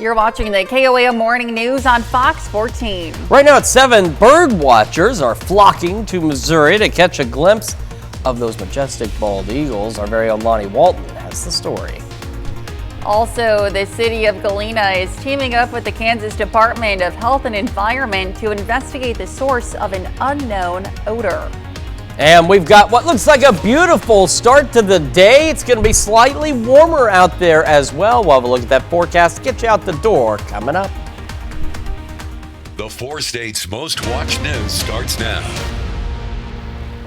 You're watching the KOAM Morning News on Fox 14. Right now at 7, bird watchers are flocking to Missouri to catch a glimpse of those majestic bald eagles. Our very own Lonnie Walton has the story. Also, the city of Galena is teaming up with the Kansas Department of Health and Environment to investigate the source of an unknown odor. And we've got what looks like a beautiful start to the day. It's going to be slightly warmer out there as well. We'll have a look at that forecast. Get you out the door coming up. The 4 states' most watched news starts now.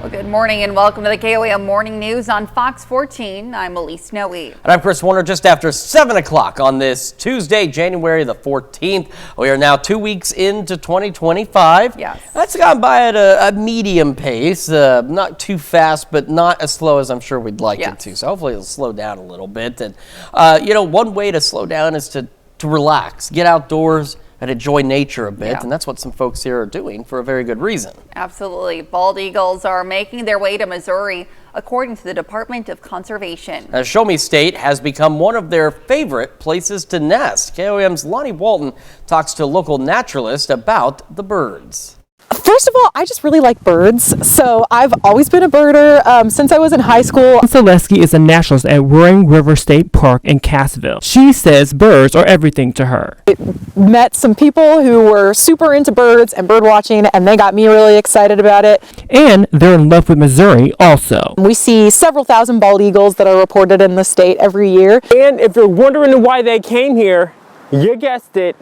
Well, good morning and welcome to the KOAM Morning News on Fox 14. I'm Elise Snowy. And I'm Chris Warner. Just after 7 o'clock on this Tuesday, January the 14th. We are now 2 weeks into 2025. Yes. That's gone by at a medium pace, not too fast, but not as slow as I'm sure we'd like it to. So hopefully it'll slow down a little bit. And, one way to slow down is to relax, get outdoors, and enjoy nature a bit, and that's what some folks here are doing for a very good reason. Absolutely. Bald eagles are making their way to Missouri, according to the Department of Conservation. Show Me State has become one of their favorite places to nest. KOAM's Lonnie Walton talks to a local naturalist about the birds. First of all, I just really like birds, so I've always been a birder since I was in high school. Zaleski is a naturalist at Roaring River State Park in Cassville. She says birds are everything to her. I met some people who were super into birds and bird watching, and they got me really excited about it. And they're in love with Missouri also. We see several thousand bald eagles that are reported in the state every year. And if you're wondering why they came here, you guessed it.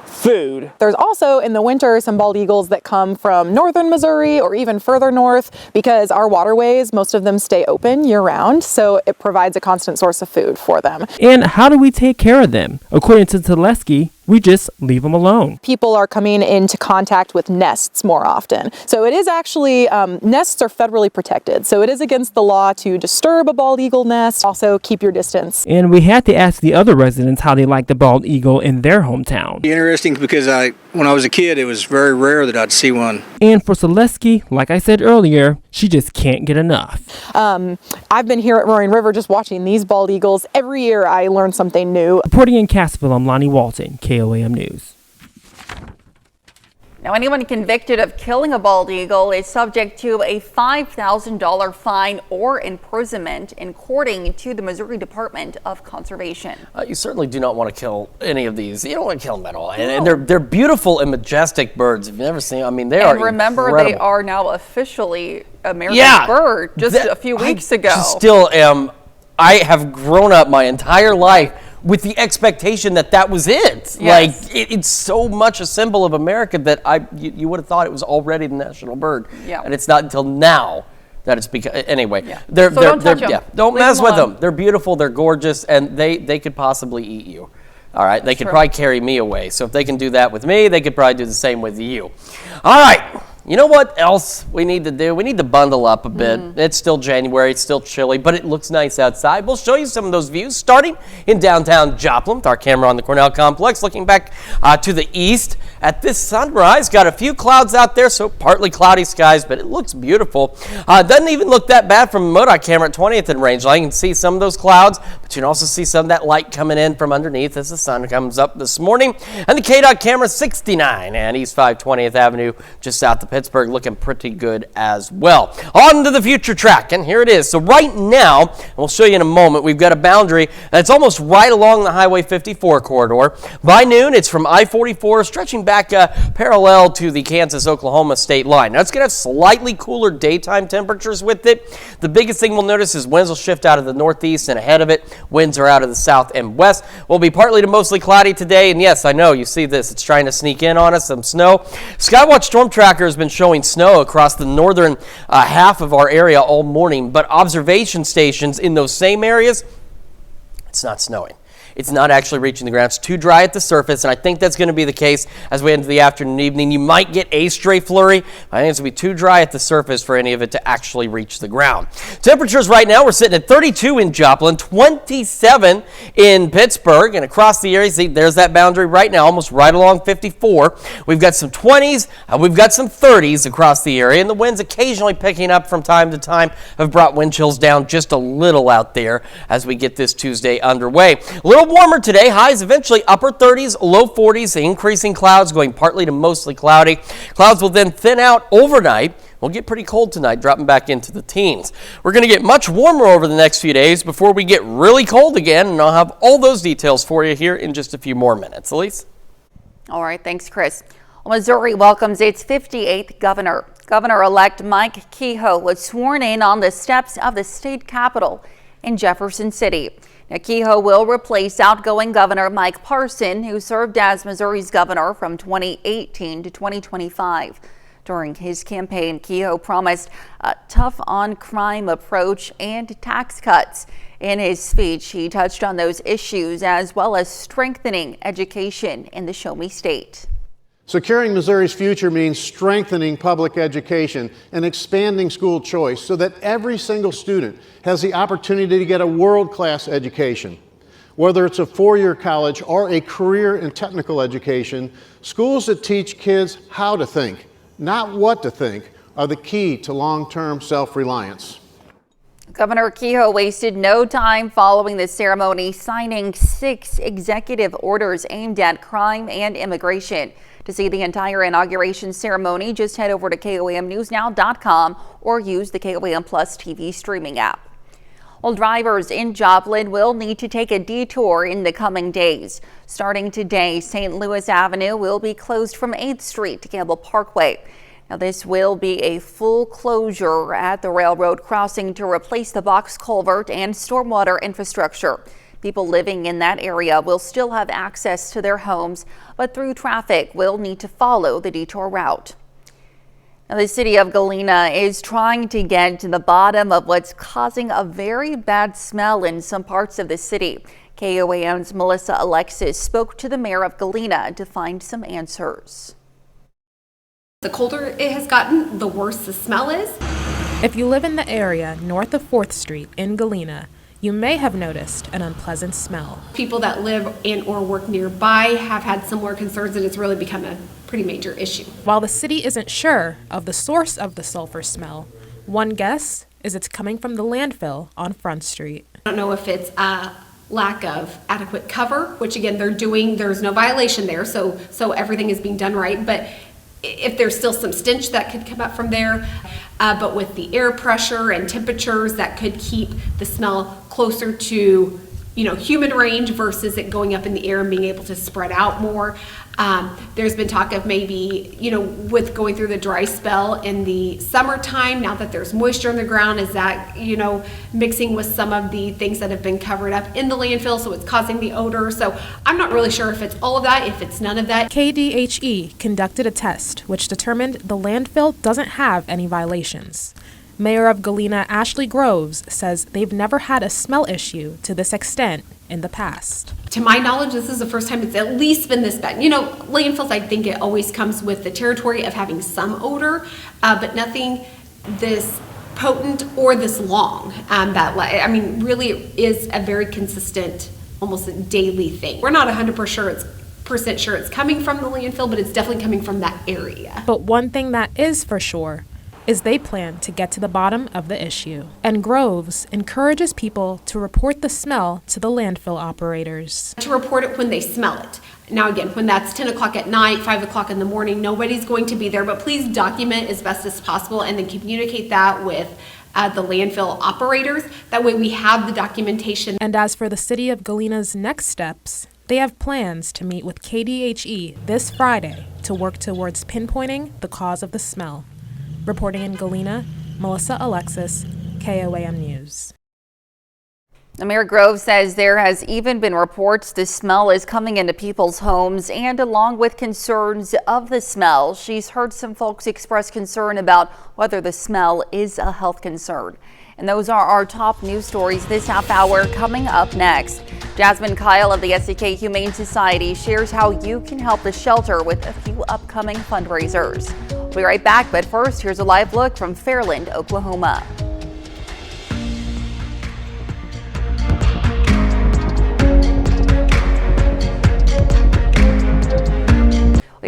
Food. There's also in the winter some bald eagles that come from northern Missouri or even further north because our waterways, most of them stay open year round, so it provides a constant source of food for them. And how do we take care of them? According to Zaleski, we just leave them alone. People are coming into contact with nests more often. So it is actually, nests are federally protected. So it is against the law to disturb a bald eagle nest. Also keep your distance. And we had to ask the other residents how they like the bald eagle in their hometown. Interesting because when I was a kid, it was very rare that I'd see one. And for Zaleski, like I said earlier, she just can't get enough. I've been here at Roaring River just watching these bald eagles. Every year I learn something new. Reporting in Cassville, I'm Lonnie Walton, KOAM News. Now, anyone convicted of killing a bald eagle is subject to a $5,000 fine or imprisonment, according to the Missouri Department of Conservation. You certainly do not want to kill any of these. You don't want to kill them at all. And they're beautiful and majestic birds. If you've never seen them, I mean, they are remember, incredible. They are now officially America's bird just a few weeks ago. I have grown up my entire life with the expectation that was it. Yes. Like, it's so much a symbol of America that you would have thought it was already the national bird. Yeah. And it's not until now that it's become. Anyway, yeah. don't mess with them. They're beautiful, they're gorgeous, and they could possibly eat you. All right, they could probably carry me away. So if they can do that with me, they could probably do the same with you. All right. You know what else we need to do? We need to bundle up a bit. It's still January, it's still chilly, but it looks nice outside. We'll show you some of those views starting in downtown Joplin with our camera on the Cornell Complex, looking back to the east at this sunrise. Got a few clouds out there, so partly cloudy skies, but it looks beautiful. Doesn't even look that bad from a MoDOT camera at 20th and Rangeline. You can see some of those clouds, but you can also see some of that light coming in from underneath as the sun comes up this morning. And the KDOT camera 69 and East 520th Avenue just south of Pittsburgh looking pretty good as well. On to the future track, and here it is. So right now, and we'll show you in a moment, we've got a boundary that's almost right along the Highway 54 corridor. By noon, it's from I-44 stretching back parallel to the Kansas-Oklahoma state line. Now, it's going to have slightly cooler daytime temperatures with it. The biggest thing we'll notice is winds will shift out of the northeast, and ahead of it, winds are out of the south and west. Will be partly to mostly cloudy today, and yes, I know, you see this. It's trying to sneak in on us, some snow. Skywatch Storm Tracker has been showing snow across the northern half of our area all morning, but observation stations in those same areas, it's not snowing. It's not actually reaching the ground. It's too dry at the surface, and I think that's going to be the case as we enter the afternoon and evening. You might get a stray flurry. I think it's going to be too dry at the surface for any of it to actually reach the ground. Temperatures right now, we're sitting at 32 in Joplin, 27 in Pittsburgh, and across the area, see, there's that boundary right now, almost right along 54. We've got some 20s, we've got some 30s across the area, and the winds occasionally picking up from time to time have brought wind chills down just a little out there as we get this Tuesday underway. A little warmer today. Highs eventually upper 30s, low 40s, increasing clouds going partly to mostly cloudy. Clouds will then thin out overnight. We'll get pretty cold tonight, dropping back into the teens. We're going to get much warmer over the next few days before we get really cold again, and I'll have all those details for you here in just a few more minutes. Elise? All right, thanks, Chris. Well, Missouri welcomes its 58th governor. Governor-elect Mike Kehoe was sworn in on the steps of the state capitol in Jefferson City. Now, Kehoe will replace outgoing Governor Mike Parson, who served as Missouri's governor from 2018 to 2025. During his campaign, Kehoe promised a tough on crime approach and tax cuts. In his speech, he touched on those issues as well as strengthening education in the Show Me State. Securing Missouri's future means strengthening public education and expanding school choice so that every single student has the opportunity to get a world-class education. Whether it's a four-year college or a career and technical education, schools that teach kids how to think, not what to think, are the key to long-term self-reliance. Governor Kehoe wasted no time following the ceremony, signing 6 executive orders aimed at crime and immigration. To see the entire inauguration ceremony, just head over to KOAMNewsNow.com or use the KOAM Plus TV streaming app. Well, drivers in Joplin will need to take a detour in the coming days. Starting today, St. Louis Avenue will be closed from 8th Street to Campbell Parkway. Now, this will be a full closure at the railroad crossing to replace the box culvert and stormwater infrastructure. People living in that area will still have access to their homes, but through traffic will need to follow the detour route. Now, the city of Galena is trying to get to the bottom of what's causing a very bad smell in some parts of the city. KOAM's Melissa Alexis spoke to the mayor of Galena to find some answers. The colder it has gotten, the worse the smell is. If you live in the area north of 4th Street in Galena, you may have noticed an unpleasant smell. People that live and or work nearby have had similar concerns, and it's really become a pretty major issue. While the city isn't sure of the source of the sulfur smell, one guess is it's coming from the landfill on Front Street. I don't know if it's a lack of adequate cover, which again they're doing, there's no violation there, so everything is being done right, but if there's still some stench that could come up from there, but with the air pressure and temperatures that could keep the smell closer to, human range versus it going up in the air and being able to spread out more. There's been talk of maybe, with going through the dry spell in the summertime, now that there's moisture in the ground, is that, mixing with some of the things that have been covered up in the landfill, so it's causing the odor. So I'm not really sure if it's all of that, if it's none of that. KDHE conducted a test which determined the landfill doesn't have any violations. Mayor of Galena, Ashley Groves, says they've never had a smell issue to this extent in the past. To my knowledge, this is the first time it's at least been this bad. Landfills, I think it always comes with the territory of having some odor, but nothing this potent or this long. Really it is a very consistent, almost a daily thing. We're not 100% sure it's coming from the landfill, but it's definitely coming from that area. But one thing that is for sure is they plan to get to the bottom of the issue. And Groves encourages people to report the smell to the landfill operators. To report it when they smell it. Now again, when that's 10 o'clock at night, 5 o'clock in the morning, nobody's going to be there, but please document as best as possible and then communicate that with the landfill operators. That way we have the documentation. And as for the city of Galena's next steps, they have plans to meet with KDHE this Friday to work towards pinpointing the cause of the smell. Reporting in Galena, Melissa Alexis, KOAM News. Mayor Grove says there has even been reports the smell is coming into people's homes, and along with concerns of the smell, she's heard some folks express concern about whether the smell is a health concern. And those are our top news stories this half hour. Coming up next, Jasmine Kyle of the SEK Humane Society shares how you can help the shelter with a few upcoming fundraisers. We'll be right back, but first, here's a live look from Fairland, Oklahoma.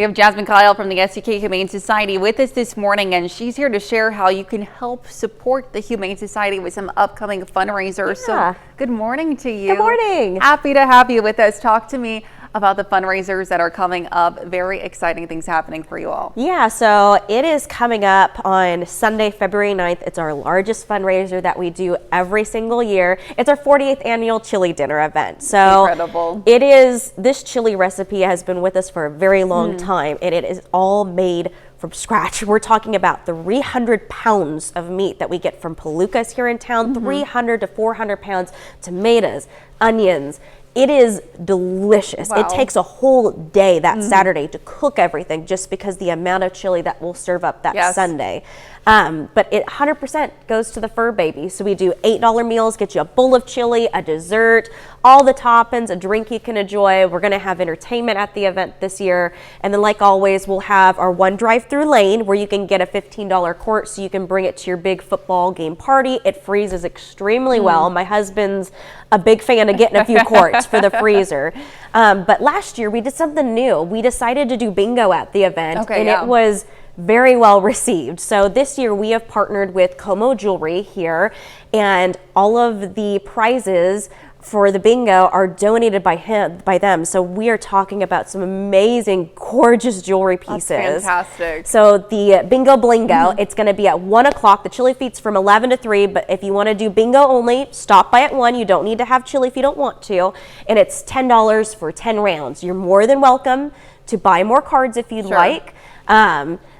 have Jasmine Kyle from the SUK Humane Society with us this morning, and she's here to share how you can help support the Humane Society with some upcoming fundraisers. Yeah. So good morning to you. Good morning. Happy to have you with us. Talk to me about the fundraisers that are coming up. Very exciting things happening for you all. Yeah, so it is coming up on Sunday, February 9th. It's our largest fundraiser that we do every single year. It's our 48th annual chili dinner event. So incredible. It is, this chili recipe has been with us for a very long time, and it is all made from scratch. We're talking about 300 pounds of meat that we get from Palookas here in town, 300 to 400 pounds tomatoes, onions. It is delicious. Wow. It takes a whole day that Saturday to cook everything just because the amount of chili that we'll serve up that Sunday. But it 100% goes to the fur baby. So we do $8 meals, get you a bowl of chili, a dessert, all the toppings, a drink you can enjoy. We're gonna have entertainment at the event this year. And then like always, we'll have our one drive-through lane where you can get a $15 quart so you can bring it to your big football game party. It freezes extremely well. My husband's a big fan of getting a few quarts for the freezer. But last year we did something new. We decided to do bingo at the event, it was very well received. So this year we have partnered with Como Jewelry here, and all of the prizes for the bingo are donated by them. So we are talking about some amazing, gorgeous jewelry pieces. That's fantastic. So the bingo blingo, it's going to be at 1 o'clock. The chili feed's from 11 to 3, but if you want to do bingo only, stop by at 1. You don't need to have chili if you don't want to. And it's $10 for 10 rounds. You're more than welcome to buy more cards if you'd like.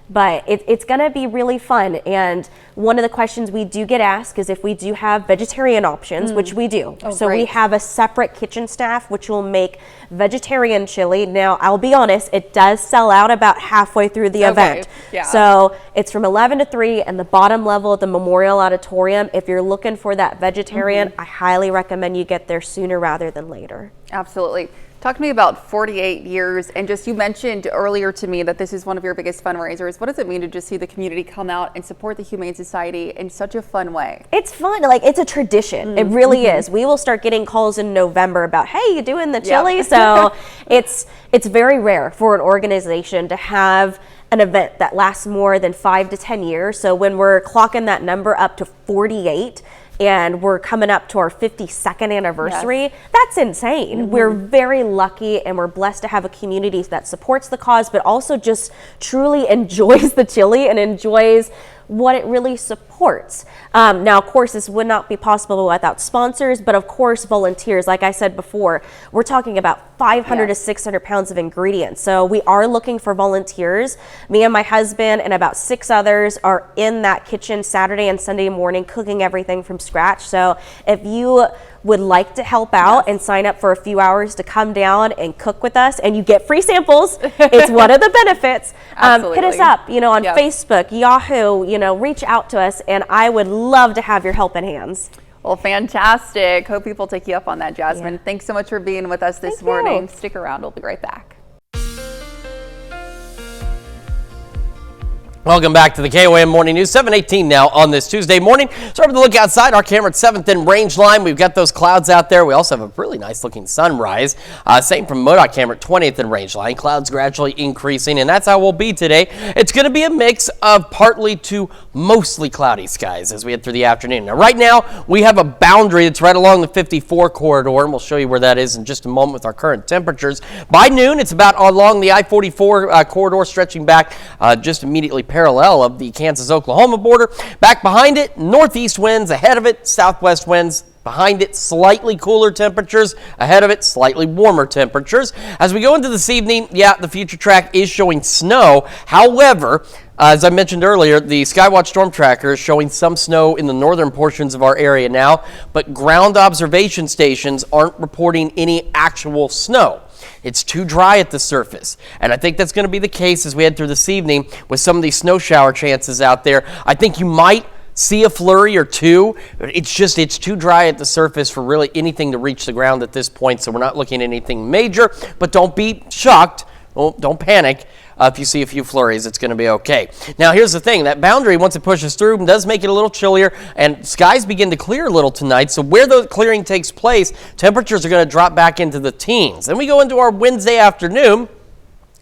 But it's going to be really fun. And one of the questions we do get asked is if we do have vegetarian options, which we do. So we have a separate kitchen staff which will make vegetarian chili. Now, I'll be honest, it does sell out about halfway through the event. So it's from 11 to 3 and the bottom level at the Memorial Auditorium. If you're looking for that vegetarian, I highly recommend you get there sooner rather than later. Absolutely. Talk to me about 48 years, and just, you mentioned earlier to me that this is one of your biggest fundraisers. What does it mean to just see the community come out and support the Humane Society in such a fun way? It's fun. Like, it's a tradition. It really is. We will start getting calls in November about, hey, you doing the chili? So it's very rare for an organization to have an event that lasts more than 5 to 10 years. So when we're clocking that number up to 48, and we're coming up to our 52nd anniversary. That's insane. We're very lucky and we're blessed to have a community that supports the cause, but also just truly enjoys the chili and enjoys what it really supports. Now, of course, this would not be possible without sponsors, but of course, volunteers. Like I said before, we're talking about 500 to 600 pounds of ingredients. So we are looking for volunteers. Me and my husband and about 6 others are in that kitchen Saturday and Sunday morning cooking everything from scratch. So if you would like to help out and sign up for a few hours to come down and cook with us, and you get free samples, it's one of the benefits. Hit us up, on Facebook, Yahoo, reach out to us, and I would love to have your helping hands. Well, fantastic. Hope people take you up on that, Jasmine. Thanks so much for being with us this morning. Stick around. We'll be right back. Welcome back to the KOAM Morning News, 7:18 now on this Tuesday morning. Start with a look outside. Our camera at 7th and Range Line. We've got those clouds out there. We also have a really nice looking sunrise. Same from MoDOT camera at 20th and Range Line. Clouds gradually increasing, and that's how we'll be today. It's going to be a mix of partly to mostly cloudy skies as we head through the afternoon. Now, right now, we have a boundary that's right along the 54 corridor, and we'll show you where that is in just a moment with our current temperatures. By noon, it's about along the I-44 corridor, stretching back just immediately parallel of the Kansas-Oklahoma border. Back behind it, northeast winds. Ahead of it, southwest winds. Behind it, slightly cooler temperatures. Ahead of it, slightly warmer temperatures. As we go into this evening, the future track is showing snow. However, as I mentioned earlier, the Skywatch Storm Tracker is showing some snow in the northern portions of our area now, but ground observation stations aren't reporting any actual snow. It's too dry at the surface, and I think that's going to be the case as we head through this evening with some of these snow shower chances out there. I think you might see a flurry or two. It's too dry at the surface for really anything to reach the ground at this point, so we're not looking at anything major, but don't be shocked. Don't panic. If you see a few flurries, it's going to be okay. Now, here's the thing. That boundary, once it pushes through, does make it a little chillier, and skies begin to clear a little tonight. So where the clearing takes place, temperatures are going to drop back into the teens. Then we go into our Wednesday afternoon.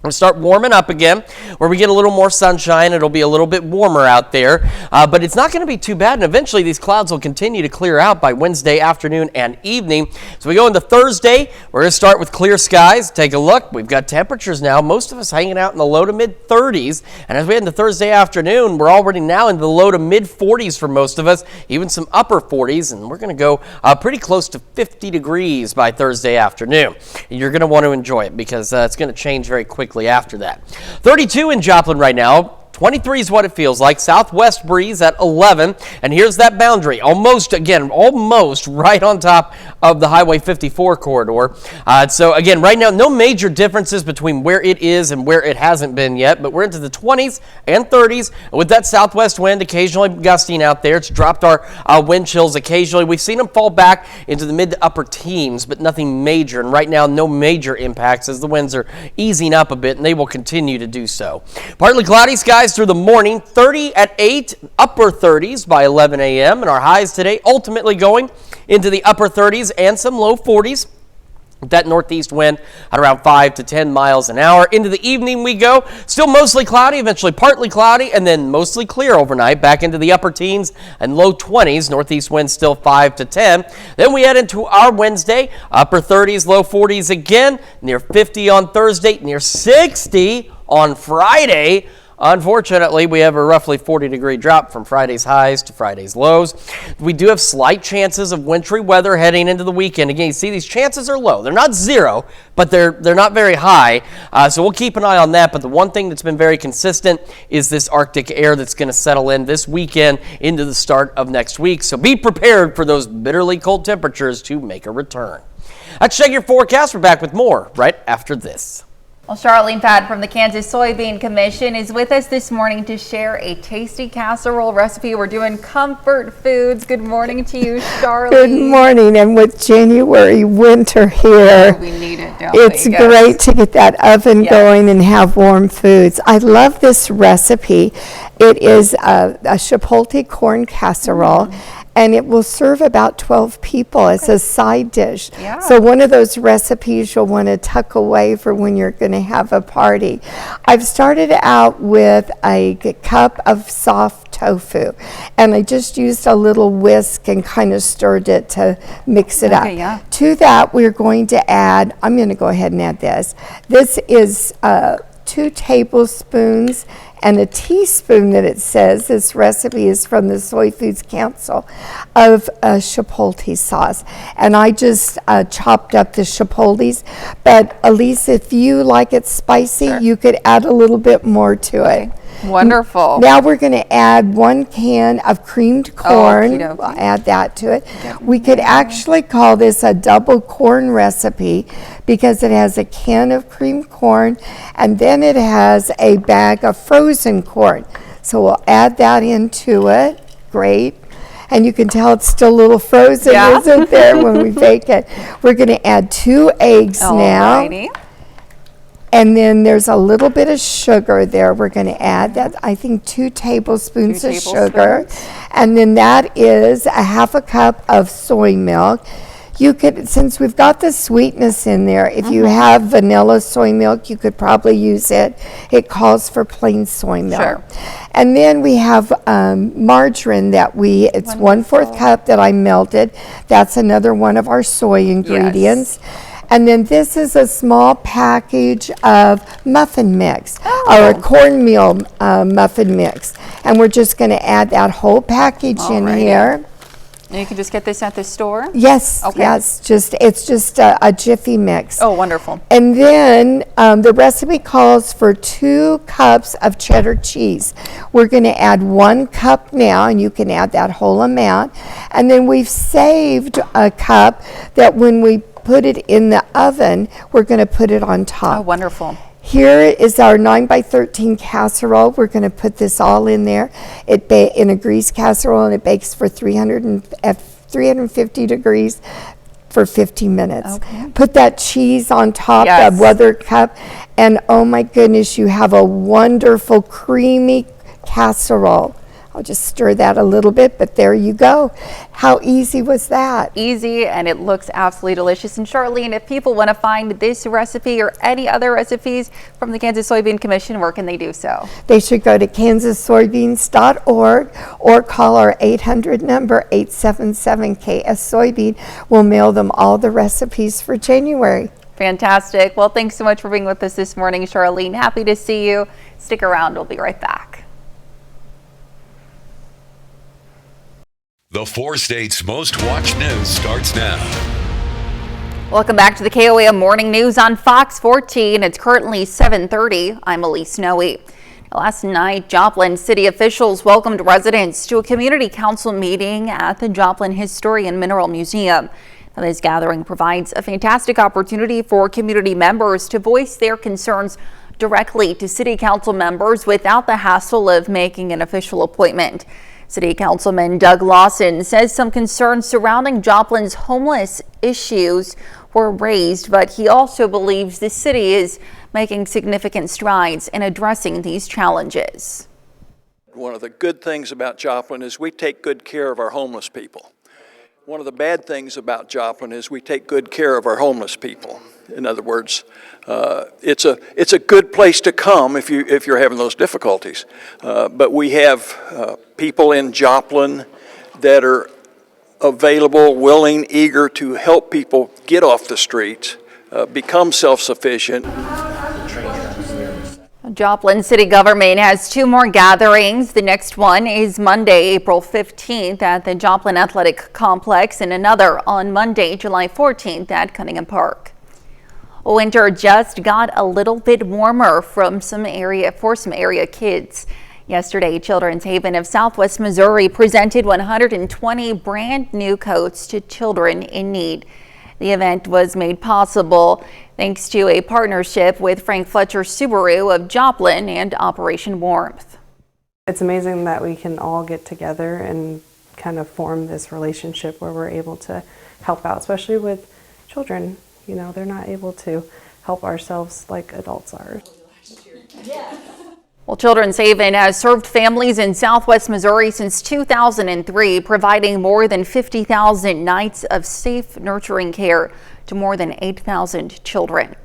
We'll start warming up again, where we get a little more sunshine. It'll be a little bit warmer out there, but it's not going to be too bad. And eventually, these clouds will continue to clear out by Wednesday afternoon and evening. So we go into Thursday. We're going to start with clear skies. Take a look. We've got temperatures now. Most of us hanging out in the low to mid 30s. And as we head into Thursday afternoon, we're already now in the low to mid 40s for most of us, even some upper 40s. And we're going to go pretty close to 50 degrees by Thursday afternoon. You're going to want to enjoy it because it's going to change very quickly after that. 32 in Joplin right now. 23 is what it feels like. Southwest breeze at 11. And here's that boundary. Almost right on top of the Highway 54 corridor. So again, right now, no major differences between where it is and where it hasn't been yet. But we're into the 20s and 30s. With that southwest wind occasionally gusting out there, it's dropped our wind chills occasionally. We've seen them fall back into the mid to upper teens, but nothing major. And right now, no major impacts as the winds are easing up a bit, and they will continue to do so. Partly cloudy skies through the morning, 30 at 8, upper 30s by 11 a.m. And our highs today ultimately going into the upper 30s and some low 40s. That northeast wind at around 5 to 10 miles an hour. Into the evening we go. Still mostly cloudy, eventually partly cloudy, and then mostly clear overnight. Back into the upper teens and low 20s. Northeast wind still 5 to 10. Then we head into our Wednesday. Upper 30s, low 40s again. Near 50 on Thursday. Near 60 on Friday. Unfortunately, we have a roughly 40-degree drop from Friday's highs to Friday's lows. We do have slight chances of wintry weather heading into the weekend. Again, you see these chances are low. They're not zero, but they're not very high. So we'll keep an eye on that. But the one thing that's been very consistent is this Arctic air that's going to settle in this weekend into the start of next week. So be prepared for those bitterly cold temperatures to make a return. That's Check Your Forecast. We're back with more right after this. Well, Charlene Patt from the Kansas Soybean Commission is with us this morning to share a tasty casserole recipe. We're doing comfort foods. Good morning to you, Charlene. Good morning, and with January winter here, we need it, don't it's we? great to get that oven going and have warm foods. I love this recipe. It is a chipotle corn casserole. And it will serve about 12 people as a side dish. Yeah. So one of those recipes you'll want to tuck away for when you're going to have a party. I've started out with a cup of soft tofu, and I just used a little whisk and kind of stirred it to mix it up. Yeah. To that, we're going to add, I'm going to go ahead and add this. This is 2 tablespoons and a teaspoon that it says, this recipe is from the Soy Foods Council, of chipotle sauce. And I just chopped up the chipotles. But Elise, if you like it spicy, you could add a little bit more to it. Wonderful. Now we're going to add 1 can of creamed corn. Okey-dokey. We'll add that to it. We could actually call this a double corn recipe because it has a can of creamed corn and then it has a bag of frozen corn. So we'll add that into it. Great. And you can tell it's still a little frozen, isn't there, when we bake it. We're going to add 2 eggs now. Alrighty. And then there's a little bit of sugar there. We're going to add that, I think 2 tablespoons of sugar. And then that is a 1/2 cup of soy milk. You could, since we've got the sweetness in there, if you have vanilla soy milk, you could probably use it. It calls for plain soy milk. Sure. And then we have margarine that it's 1/4 cup that I melted. That's another one of our soy ingredients. And then this is a small package of muffin mix, or a cornmeal muffin mix. And we're just going to add that whole package in here. And you can just get this at the store? Yes, yes. It's just a Jiffy mix. Oh, wonderful. And then the recipe calls for 2 cups of cheddar cheese. We're going to add 1 cup now, and you can add that whole amount. And then we've saved a cup that when we put it in the oven, we're going to put it on top. Oh, wonderful. Here is our 9x13 casserole. We're going to put this all in there. In a grease casserole, and it bakes for 350 degrees for 50 minutes. Put that cheese on top, that weather cup, and oh my goodness, you have a wonderful creamy casserole. I'll just stir that a little bit, but there you go. How easy was that? Easy, and it looks absolutely delicious. And Charlene, if people want to find this recipe or any other recipes from the Kansas Soybean Commission, where can they do so? They should go to kansassoybeans.org or call our 800 number 877-KS-SOYBEAN. We'll mail them all the recipes for January. Fantastic. Well, thanks so much for being with us this morning, Charlene. Happy to see you. Stick around. We'll be right back. The 4 states' most watched news starts now. Welcome back to the KOAM Morning News on Fox 14. It's currently 7:30. I'm Elise Snowy. Last night, Joplin city officials welcomed residents to a community council meeting at the Joplin History and Mineral Museum. Now, this gathering provides a fantastic opportunity for community members to voice their concerns directly to city council members without the hassle of making an official appointment. City Councilman Doug Lawson says some concerns surrounding Joplin's homeless issues were raised, but he also believes the city is making significant strides in addressing these challenges. One of the good things about Joplin is we take good care of our homeless people. One of the bad things about Joplin is we take good care of our homeless people. In other words, it's a good place to come if you're having those difficulties. But we have people in Joplin that are available, willing, eager to help people get off the streets, become self-sufficient. Joplin city government has 2 more gatherings. The next one is Monday, April 15th at the Joplin Athletic Complex and another on Monday, July 14th at Cunningham Park. Winter just got a little bit warmer for some area kids. Yesterday, Children's Haven of Southwest Missouri presented 120 brand new coats to children in need. The event was made possible thanks to a partnership with Frank Fletcher Subaru of Joplin and Operation Warmth. It's amazing that we can all get together and kind of form this relationship where we're able to help out, especially with children. You know, they're not able to help ourselves like adults are. Well, Children's Haven has served families in Southwest Missouri since 2003, providing more than 50,000 nights of safe, nurturing care to more than 8,000 children.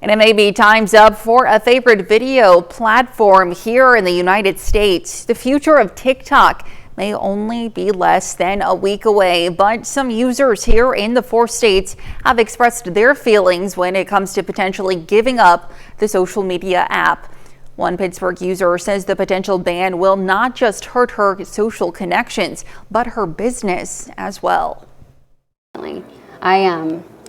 And it may be time's up for a favorite video platform here in the United States. The future of TikTok may only be less than a week away, but some users here in the 4 states have expressed their feelings when it comes to potentially giving up the social media app. One Pittsburgh user says the potential ban will not just hurt her social connections, but her business as well.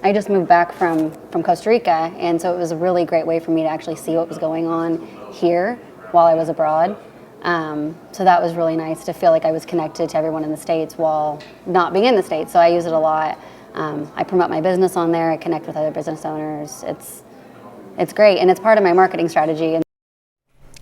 I just moved back from Costa Rica, and so it was a really great way for me to actually see what was going on here while I was abroad. So that was really nice to feel like I was connected to everyone in the States while not being in the States. So I use it a lot. I promote my business on there. I connect with other business owners. It's great, and it's part of my marketing strategy.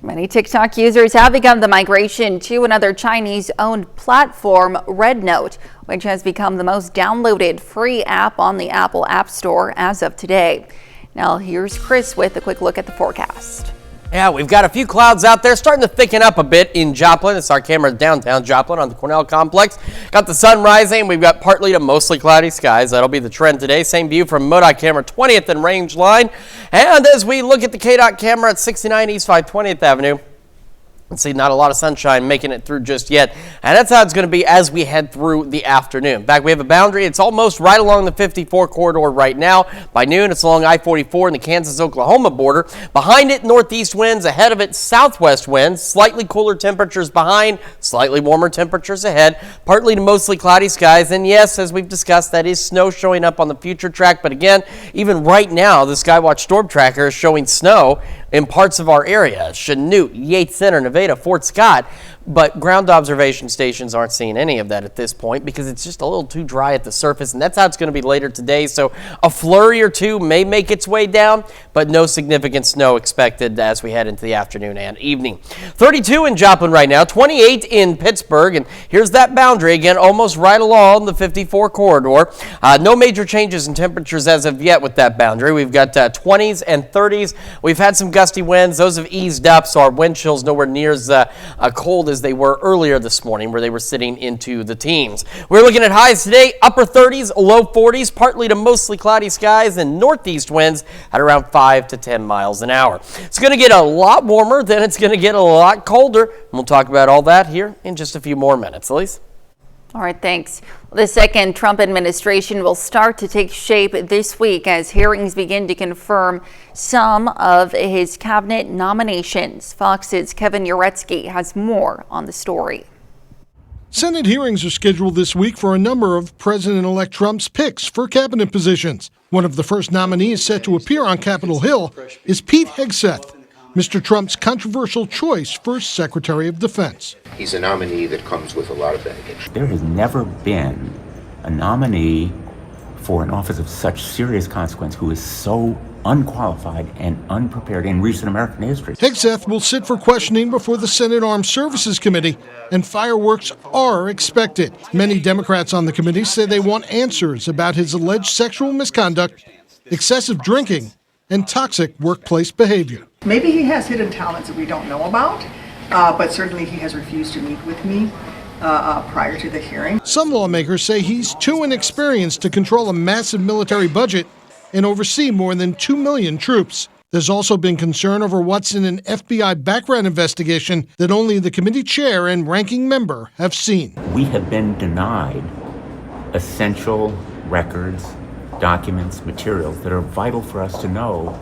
Many TikTok users have begun the migration to another Chinese-owned platform, RedNote, which has become the most downloaded free app on the Apple App Store as of today. Now here's Chris with a quick look at the forecast. Yeah, we've got a few clouds out there starting to thicken up a bit in Joplin. It's our camera downtown Joplin on the Cornell complex. Got the sun rising. We've got partly to mostly cloudy skies. That'll be the trend today. Same view from MoDOT camera 20th and Range Line. And as we look at the KDOT camera at 69 East 520th Avenue, let's see, not a lot of sunshine making it through just yet. And that's how it's going to be as we head through the afternoon. In fact, we have a boundary. It's almost right along the 54 corridor right now. By noon, it's along I-44 and the Kansas-Oklahoma border. Behind it, northeast winds. Ahead of it, southwest winds. Slightly cooler temperatures behind, slightly warmer temperatures ahead. Partly to mostly cloudy skies. And yes, as we've discussed, that is snow showing up on the future track. But again, even right now, the Skywatch Storm Tracker is showing snow in parts of our area. Chanute, Yates Center, Nevada, Fort Scott. But ground observation stations aren't seeing any of that at this point because it's just a little too dry at the surface, and that's how it's going to be later today. So a flurry or two may make its way down, but no significant snow expected as we head into the afternoon and evening. 32 in Joplin right now, 28 in Pittsburgh, and here's that boundary again, almost right along the 54 corridor. No major changes in temperatures as of yet with that boundary. We've got 20s and 30s. We've had some gusty winds. Those have eased up, so our wind chill's nowhere near as cold as as they were earlier this morning, where they were sitting into the teens. We're looking at highs today, upper 30s, low 40s, partly to mostly cloudy skies and northeast winds at around 5 to 10 miles an hour. It's going to get a lot warmer, then it's going to get a lot colder. And we'll talk about all that here in just a few more minutes. Elise? All right, thanks. The second Trump administration will start to take shape this week as hearings begin to confirm some of his cabinet nominations. Fox's Kevin Uretsky has more on the story. Senate hearings are scheduled this week for a number of President-elect Trump's picks for cabinet positions. One of the first nominees set to appear on Capitol Hill is Pete Hegseth, Mr. Trump's controversial choice for Secretary of Defense. He's a nominee that comes with a lot of baggage. There has never been a nominee for an office of such serious consequence who is so unqualified and unprepared in recent American history. Hegseth will sit for questioning before the Senate Armed Services Committee, and fireworks are expected. Many Democrats on the committee say they want answers about his alleged sexual misconduct, excessive drinking, and toxic workplace behavior. Maybe he has hidden talents that we don't know about, but certainly he has refused to meet with me prior to the hearing. Some lawmakers say he's too inexperienced to control a massive military budget and oversee more than 2 million troops. There's also been concern over what's in an FBI background investigation that only the committee chair and ranking member have seen. We have been denied essential records, documents, materials that are vital for us to know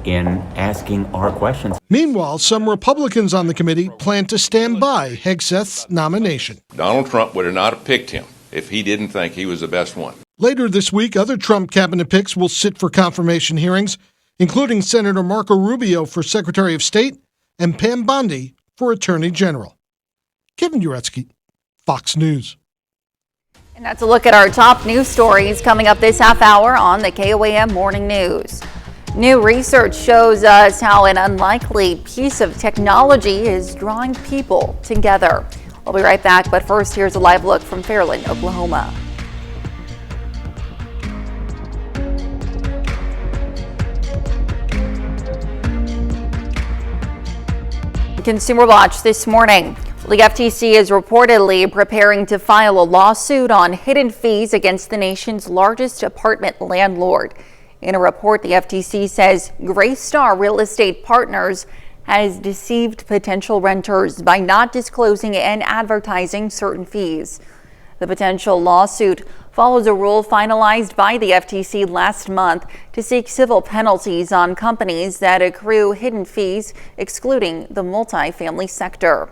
in asking our questions. Meanwhile, some Republicans on the committee plan to stand by Hegseth's nomination. Donald Trump would have not have picked him if he didn't think he was the best one. Later this week, other Trump cabinet picks will sit for confirmation hearings, including Senator Marco Rubio for Secretary of State and Pam Bondi for Attorney General. Kevin Uretsky, Fox News. And that's a look at our top news stories coming up this half hour on the KOAM Morning News. New research shows us how an unlikely piece of technology is drawing people together. We'll be right back, but first, here's a live look from Fairland, Oklahoma. Consumer Watch this morning. The FTC is reportedly preparing to file a lawsuit on hidden fees against the nation's largest apartment landlord. In a report, the FTC says Greystar Real Estate Partners has deceived potential renters by not disclosing and advertising certain fees. The potential lawsuit follows a rule finalized by the FTC last month to seek civil penalties on companies that accrue hidden fees, excluding the multifamily sector.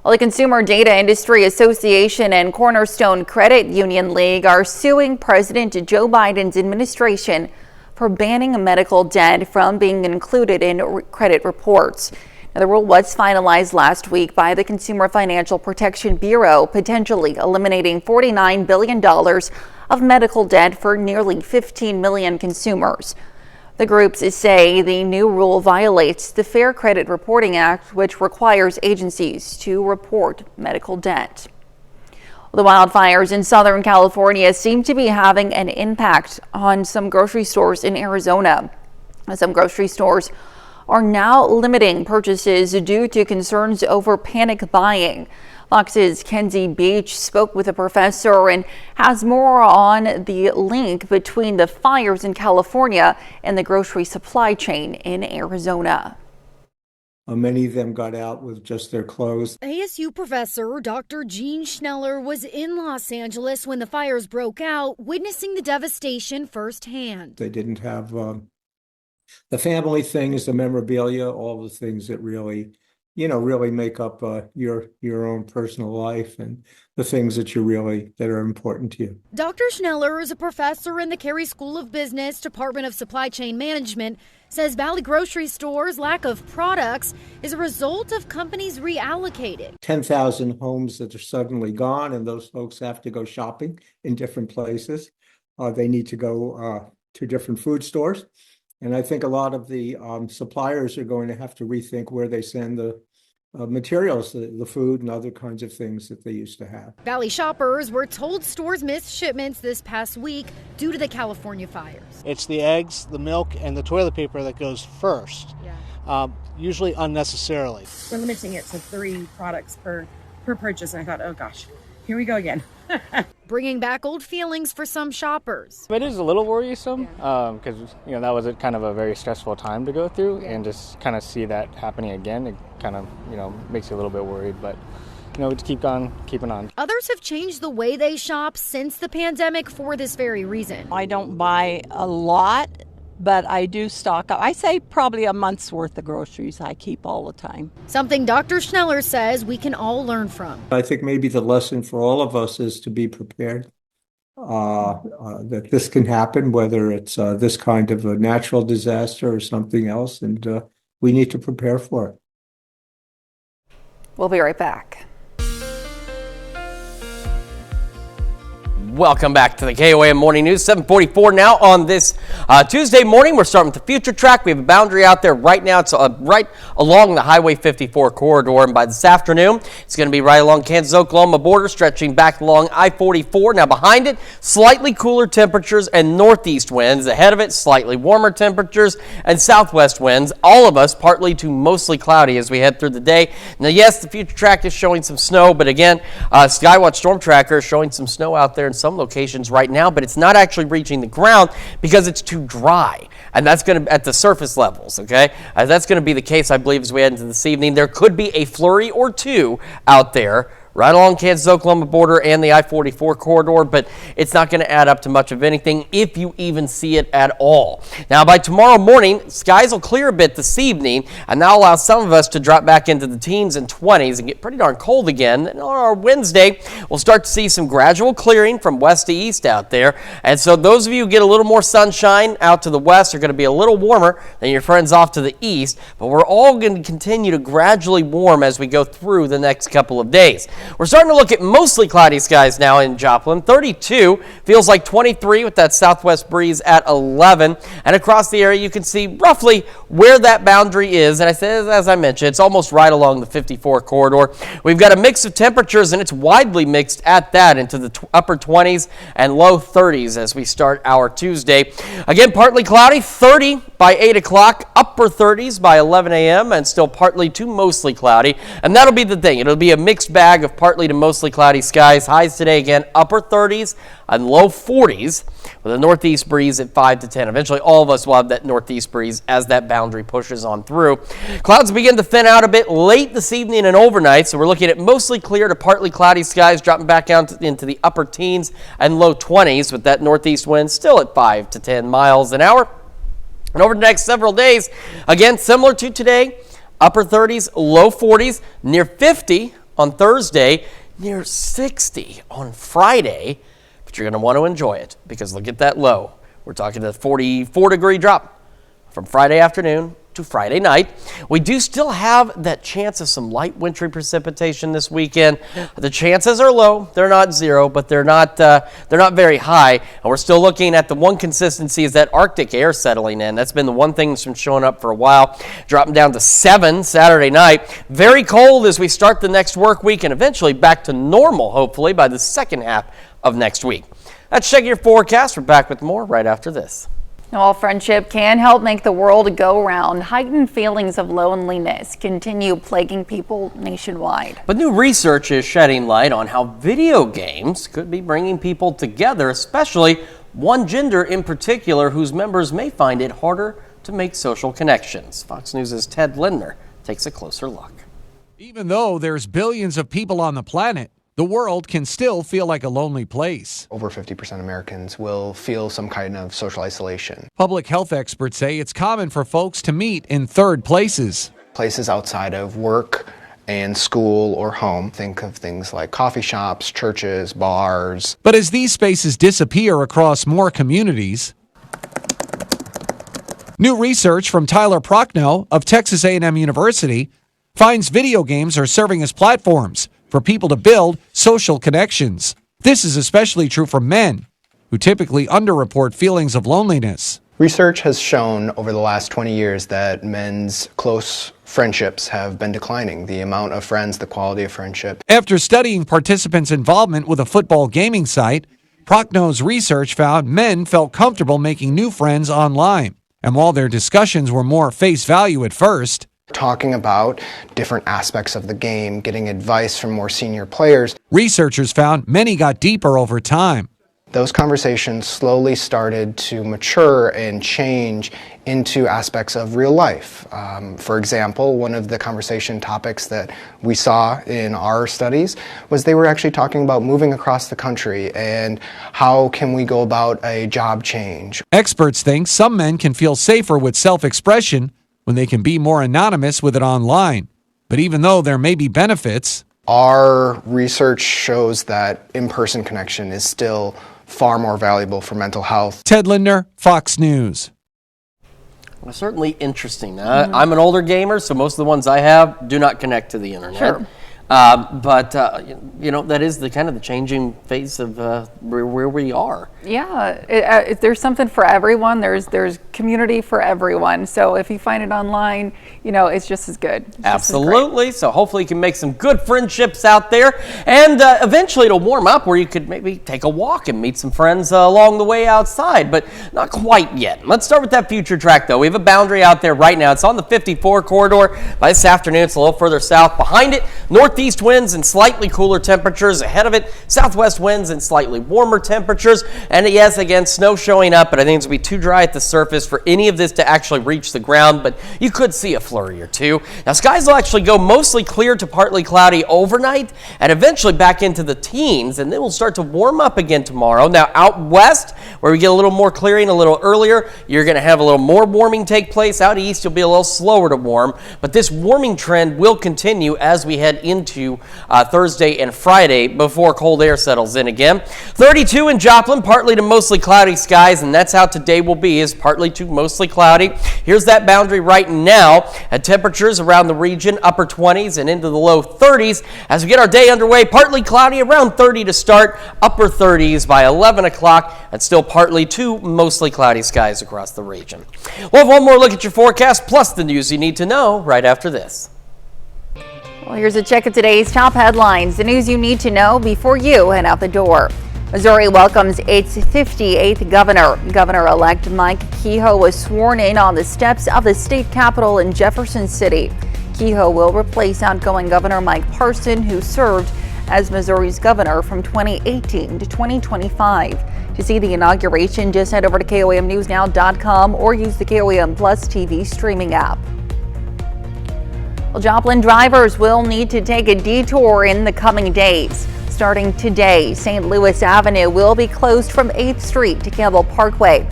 Well, the Consumer Data Industry Association and Cornerstone Credit Union League are suing President Joe Biden's administration for banning medical debt from being included in credit reports. Now, the rule was finalized last week by the Consumer Financial Protection Bureau, potentially eliminating $49 billion of medical debt for nearly 15 million consumers. The groups say the new rule violates the Fair Credit Reporting Act, which requires agencies to report medical debt. The wildfires in Southern California seem to be having an impact on some grocery stores in Arizona. Some grocery stores are now limiting purchases due to concerns over panic buying. Fox's Kenzie Beach spoke with a professor and has more on the link between the fires in California and the grocery supply chain in Arizona. Many of them got out with just their clothes. ASU professor Dr. Gene Schneller was in Los Angeles when the fires broke out, witnessing the devastation firsthand. They didn't have the family things, the memorabilia, all the things that really make up your own personal life and the things that are important to you. Dr. Schneller is a professor in the Carey School of Business, Department of Supply Chain Management, says Valley Grocery Store's lack of products is a result of companies reallocating. 10,000 homes that are suddenly gone, and those folks have to go shopping in different places. They need to go to different food stores. And I think a lot of the suppliers are going to have to rethink where they send the materials, the food and other kinds of things that they used to have. Valley shoppers were told stores missed shipments this past week due to the California fires. It's the eggs, the milk, and the toilet paper that goes first. usually unnecessarily. We're limiting it to 3 products per purchase, and I thought, oh gosh, here we go again. Bringing back old feelings for some shoppers. It is a little worrisome because that was kind of a very stressful time to go through, and just kind of see that happening again, it kind of makes you a little bit worried, but we just keeping on. Others have changed the way they shop since the pandemic for this very reason. I don't buy a lot, but I do stock up. I say probably a month's worth of groceries I keep all the time. Something Dr. Schneller says we can all learn from. I think maybe the lesson for all of us is to be prepared that this can happen, whether it's this kind of a natural disaster or something else, and we need to prepare for it. We'll be right back. Welcome back to the KOAM Morning News, 7:44 now on this Tuesday morning. We're starting with the future track. We have a boundary out there right now. It's right along the Highway 54 corridor, and by this afternoon, it's going to be right along Kansas-Oklahoma border, stretching back along I-44. Now behind it, slightly cooler temperatures and northeast winds. Ahead of it, slightly warmer temperatures and southwest winds. All of us partly to mostly cloudy as we head through the day. Now, yes, the future track is showing some snow, but again, Skywatch Storm Tracker is showing some snow out there in some locations right now, but it's not actually reaching the ground because it's too dry, and that's going to at the surface levels. Okay, that's going to be the case, I believe, as we head into this evening. There could be a flurry or two out there right along Kansas-Oklahoma border and the I-44 corridor, but it's not going to add up to much of anything if you even see it at all. Now, by tomorrow morning, skies will clear a bit this evening, and that'll allow some of us to drop back into the teens and 20s and get pretty darn cold again. And on our Wednesday, we'll start to see some gradual clearing from west to east out there. And so those of you who get a little more sunshine out to the west are going to be a little warmer than your friends off to the east, but we're all going to continue to gradually warm as we go through the next couple of days. We're starting to look at mostly cloudy skies now in Joplin. 32 feels like 23 with that southwest breeze at 11. And across the area, you can see roughly where that boundary is. And as I mentioned, it's almost right along the 54 corridor. We've got a mix of temperatures, and it's widely mixed at that into the upper 20s and low 30s as we start our Tuesday. Again, partly cloudy, 30 by 8 o'clock, upper 30s by 11 a.m., and still partly to mostly cloudy. And that'll be the thing. It'll be a mixed bag of partly to mostly cloudy skies. Highs today, again, upper 30s and low 40s with a northeast breeze at 5 to 10. Eventually, all of us will have that northeast breeze as that boundary pushes on through. Clouds begin to thin out a bit late this evening and overnight, so we're looking at mostly clear to partly cloudy skies, dropping back out into the upper teens and low 20s with that northeast wind still at 5 to 10 miles an hour. And over the next several days, again, similar to today, upper 30s, low 40s, near 50 on Thursday, near 60 on Friday, but you're going to want to enjoy it because look at that low. We're talking a 44-degree drop from Friday afternoon to Friday night. We do still have that chance of some light wintry precipitation this weekend. The chances are low. They're not zero, but they're not very high. And we're still looking at the one consistency is that Arctic air settling in. That's been the one thing that's been showing up for a while. Dropping down to 7 Saturday night. Very cold as we start the next work week and eventually back to normal, hopefully, by the second half of next week. That's checking your forecast. We're back with more right after this. While friendship can help make the world go round, heightened feelings of loneliness continue plaguing people nationwide. But new research is shedding light on how video games could be bringing people together, especially one gender in particular whose members may find it harder to make social connections. Fox News' Ted Lindner takes a closer look. Even though there's billions of people on the planet, the world can still feel like a lonely place. Over 50% of Americans will feel some kind of social isolation. Public health experts say it's common for folks to meet in third places. Places outside of work and school or home. Think of things like coffee shops, churches, bars. But as these spaces disappear across more communities, new research from Tyler Prochnow of Texas A&M University finds video games are serving as platforms for people to build social connections. This is especially true for men, who typically underreport feelings of loneliness. Research has shown over the last 20 years that men's close friendships have been declining. The amount of friends, the quality of friendship. After studying participants' involvement with a football gaming site, Prochnow's research found men felt comfortable making new friends online. And while their discussions were more face value at first, talking about different aspects of the game, getting advice from more senior players, researchers found many got deeper over time. Those conversations slowly started to mature and change into aspects of real life. For example, one of the conversation topics that we saw in our studies was they were actually talking about moving across the country and how can we go about a job change. Experts think some men can feel safer with self-expression when they can be more anonymous with it online. But even though there may be benefits, our research shows that in-person connection is still far more valuable for mental health. Ted Lindner, Fox News. Well, certainly interesting. I'm an older gamer, so most of the ones I have do not connect to the internet. Sure. But that is the kind of the changing face of where we are. Yeah, there's something for everyone. There's community for everyone. So if you find it online, it's just as good. Absolutely. So hopefully you can make some good friendships out there, and eventually it'll warm up where you could maybe take a walk and meet some friends along the way outside, but not quite yet. Let's start with that future track, though. We have a boundary out there right now. It's on the 54 corridor. By this afternoon, it's a little further south. Behind it, northeast winds and slightly cooler temperatures. Ahead of it, southwest winds and slightly warmer temperatures. And yes, again, snow showing up, but I think it's going to be too dry at the surface for any of this to actually reach the ground, but you could see a flurry or two. Now, skies will actually go mostly clear to partly cloudy overnight and eventually back into the teens, and then we'll start to warm up again tomorrow. Now, out west, where we get a little more clearing a little earlier, you're going to have a little more warming take place. Out east, you'll be a little slower to warm, but this warming trend will continue as we head into Thursday and Friday before cold air settles in again. 32 in Joplin, partly to mostly cloudy skies, and that's how today will be, is partly to mostly cloudy. Here's that boundary right now at temperatures around the region, upper 20s and into the low 30s. As we get our day underway, partly cloudy, around 30 to start, upper 30s by 11 o'clock, and still partly to mostly cloudy skies across the region. We'll have one more look at your forecast, plus the news you need to know right after this. Well, here's a check of today's top headlines, the news you need to know before you head out the door. Missouri welcomes its 58th governor. Governor-elect Mike Kehoe was sworn in on the steps of the state capitol in Jefferson City. Kehoe will replace outgoing Governor Mike Parson, who served as Missouri's governor from 2018 to 2025. To see the inauguration, just head over to KOAMNewsNow.com or use the KOAM Plus TV streaming app. Well, Joplin drivers will need to take a detour in the coming days. Starting today, St. Louis Avenue will be closed from 8th Street to Campbell Parkway.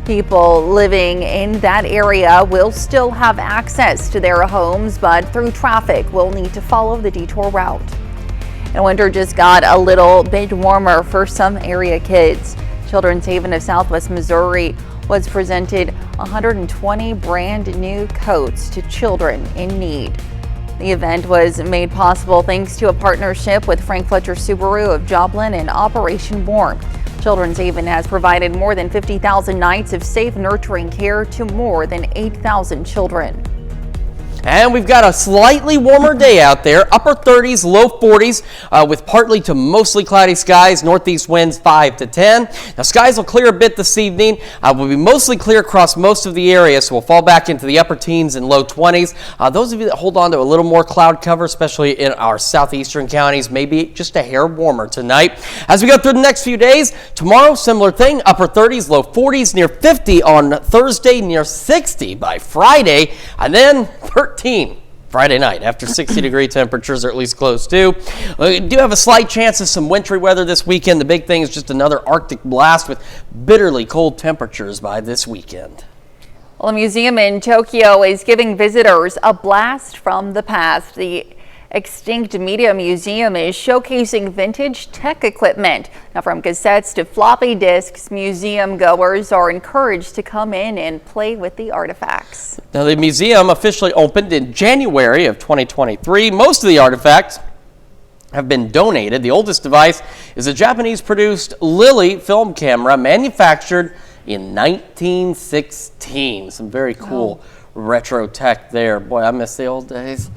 People living in that area will still have access to their homes, but through traffic will need to follow the detour route. And winter just got a little bit warmer for some area kids. Children's Haven of Southwest Missouri was presented 120 brand new coats to children in need. The event was made possible thanks to a partnership with Frank Fletcher Subaru of Joplin and Operation Warm. Children's Haven has provided more than 50,000 nights of safe, nurturing care to more than 8,000 children. And we've got a slightly warmer day out there, upper 30s, low 40s, with partly to mostly cloudy skies, northeast winds 5 to 10. Now, skies will clear a bit this evening. Will be mostly clear across most of the area, so we'll fall back into the upper teens and low 20s. Those of you that hold on to a little more cloud cover, especially in our southeastern counties, maybe just a hair warmer tonight. As we go through the next few days, tomorrow, similar thing, upper 30s, low 40s, near 50 on Thursday, near 60 by Friday, and then 13 Friday night after 60-degree temperatures, or at least close to. We do have a slight chance of some wintry weather this weekend. The big thing is just another Arctic blast with bitterly cold temperatures by this weekend. Well, a museum in Tokyo is giving visitors a blast from the past. The Extinct Media Museum is showcasing vintage tech equipment. Now, from cassettes to floppy disks, museum goers are encouraged to come in and play with the artifacts. Now, the museum officially opened in January of 2023. Most of the artifacts have been donated. The oldest device is a Japanese-produced Lily film camera manufactured in 1916. Some very cool retro tech there. Boy, I miss the old days.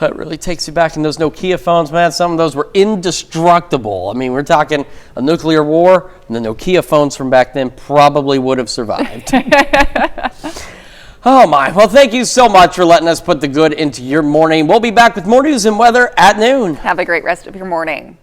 It really takes you back in those Nokia phones, man. Some of those were indestructible. I mean, we're talking a nuclear war, and the Nokia phones from back then probably would have survived. Oh my. Well, thank you so much for letting us put the good into your morning. We'll be back with more news and weather at noon. Have a great rest of your morning.